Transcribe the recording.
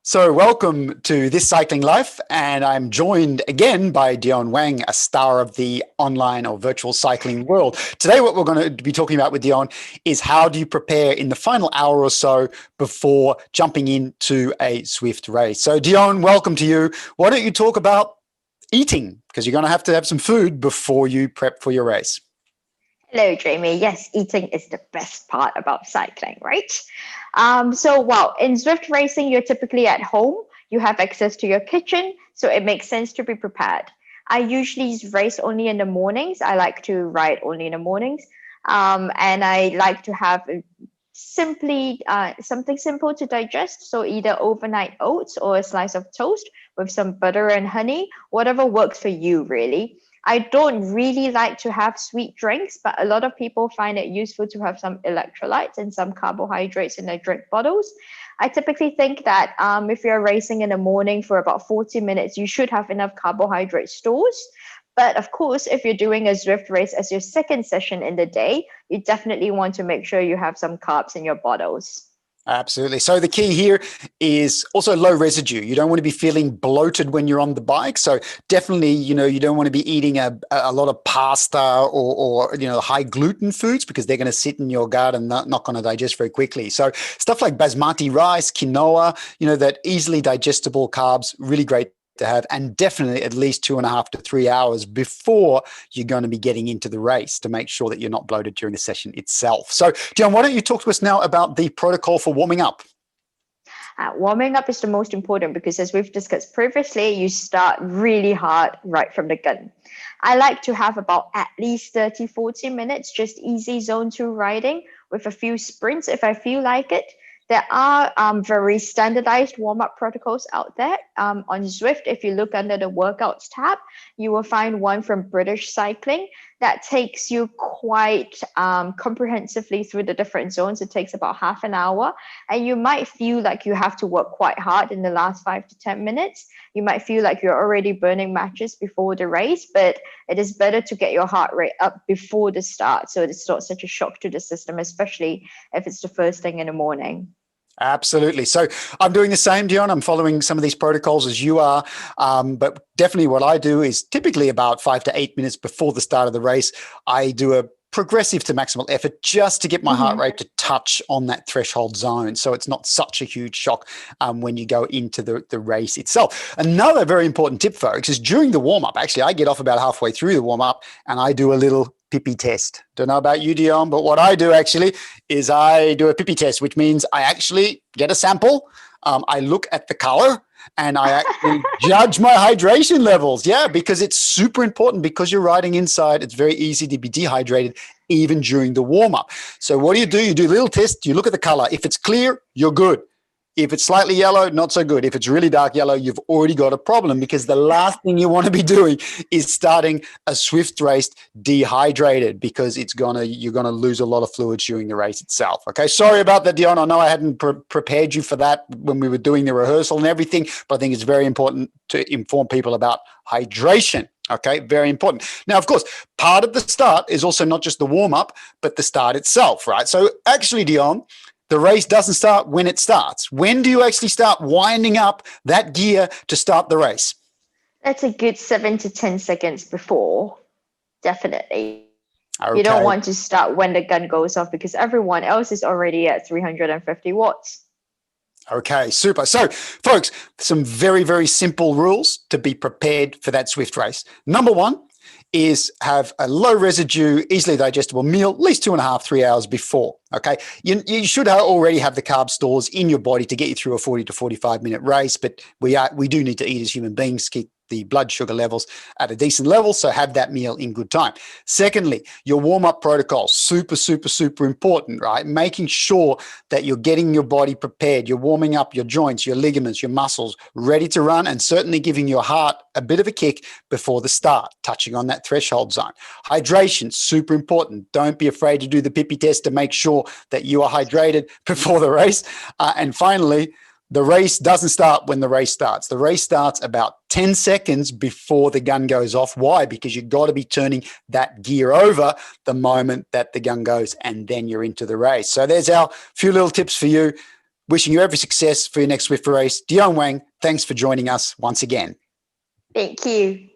So welcome to This Cycling Life, and I'm joined again by Dione Wang, a star of the online or virtual cycling world. Today, what we're going to be talking about with Dione is how do you prepare in the final hour or so before jumping into a Zwift race. So Dione, welcome to you. Why don't you talk about eating? Because you're going to have some food before you prep for your race. Hello, Jamie. Yes, eating is the best part about cycling, right? In Zwift racing, you're typically at home. You have access to your kitchen, so it makes sense to be prepared. I usually race only in the mornings. I like to ride only in the mornings. And I like to have something simple to digest. So either overnight oats or a slice of toast with some butter and honey, whatever works for you, really. I don't really like to have sweet drinks, but a lot of people find it useful to have some electrolytes and some carbohydrates in their drink bottles. I typically think that if you're racing in the morning for about 40 minutes, you should have enough carbohydrate stores. But of course, if you're doing a Zwift race as your second session in the day, you definitely want to make sure you have some carbs in your bottles. Absolutely. So the key here is also low residue. You don't want to be feeling bloated when you're on the bike. So definitely, you don't want to be eating a lot of pasta or high gluten foods because they're going to sit in your gut and not going to digest very quickly. So stuff like basmati rice, quinoa, that easily digestible carbs, really great to have, and definitely at least 2.5 to 3 hours before you're going to be getting into the race to make sure that you're not bloated during the session itself. So, Dione, why don't you talk to us now about the protocol for warming up? Warming up is the most important because, as we've discussed previously, you start really hard right from the gun. I like to have about at least 30-40 minutes, just easy zone 2 riding with a few sprints if I feel like it. There are very standardized warm-up protocols out there. On Zwift, if you look under the workouts tab, you will find one from British Cycling that takes you quite comprehensively through the different zones. It takes about half an hour, and you might feel like you have to work quite hard in the last 5 to 10 minutes. You might feel like you're already burning matches before the race, but it is better to get your heart rate up before the start so it's not such a shock to the system, especially if it's the first thing in the morning. Absolutely. So I'm doing the same, Dione. I'm following some of these protocols as you are. But definitely what I do is typically about 5 to 8 minutes before the start of the race, I do a progressive to maximal effort just to get my heart rate to touch on that threshold zone. So it's not such a huge shock when you go into the race itself. Another very important tip, folks, is during the warm-up. Actually, I get off about halfway through the warm-up and I do a little pippy test. Don't know about you, Dione, but what I do actually is I do a pippy test, which means I actually get a sample. I look at the color and I actually judge my hydration levels. Yeah, because it's super important because you're riding inside. It's very easy to be dehydrated even during the warm-up. So what do? You do a little test. You look at the color. If it's clear, you're good. If it's slightly yellow, not so good. If it's really dark yellow, you've already got a problem because the last thing you want to be doing is starting a Zwift race dehydrated because you're gonna lose a lot of fluids during the race itself. Okay, sorry about that, Dione. I know I hadn't prepared you for that when we were doing the rehearsal and everything, but I think it's very important to inform people about hydration. Okay, very important. Now, of course, part of the start is also not just the warm-up, but the start itself, right? So actually, Dione, the race doesn't start when it starts. When do you actually start winding up that gear to start the race? That's a good 7 to 10 seconds before, definitely. Okay. You don't want to start when the gun goes off because everyone else is already at 350 watts. Okay, super. So, folks, some very, very simple rules to be prepared for that Zwift race. Number one is have a low residue, easily digestible meal at least 2.5, 3 hours before. Okay, you should already have the carb stores in your body to get you through a 40 to 45-minute race, but we do need to eat as human beings, keep the blood sugar levels at a decent level, so have that meal in good time. Secondly, your warm-up protocol, super, super, super important, right? Making sure that you're getting your body prepared, you're warming up your joints, your ligaments, your muscles, ready to run, and certainly giving your heart a bit of a kick before the start, touching on that threshold zone. Hydration, super important. Don't be afraid to do the pippy test to make sure that you are hydrated before the race. And finally, the race doesn't start when the race starts. The race starts about 10 seconds before the gun goes off. Why? Because you've got to be turning that gear over the moment that the gun goes and then you're into the race. So there's our few little tips for you. Wishing you every success for your next Zwift race. Dione Wang, thanks for joining us once again. Thank you.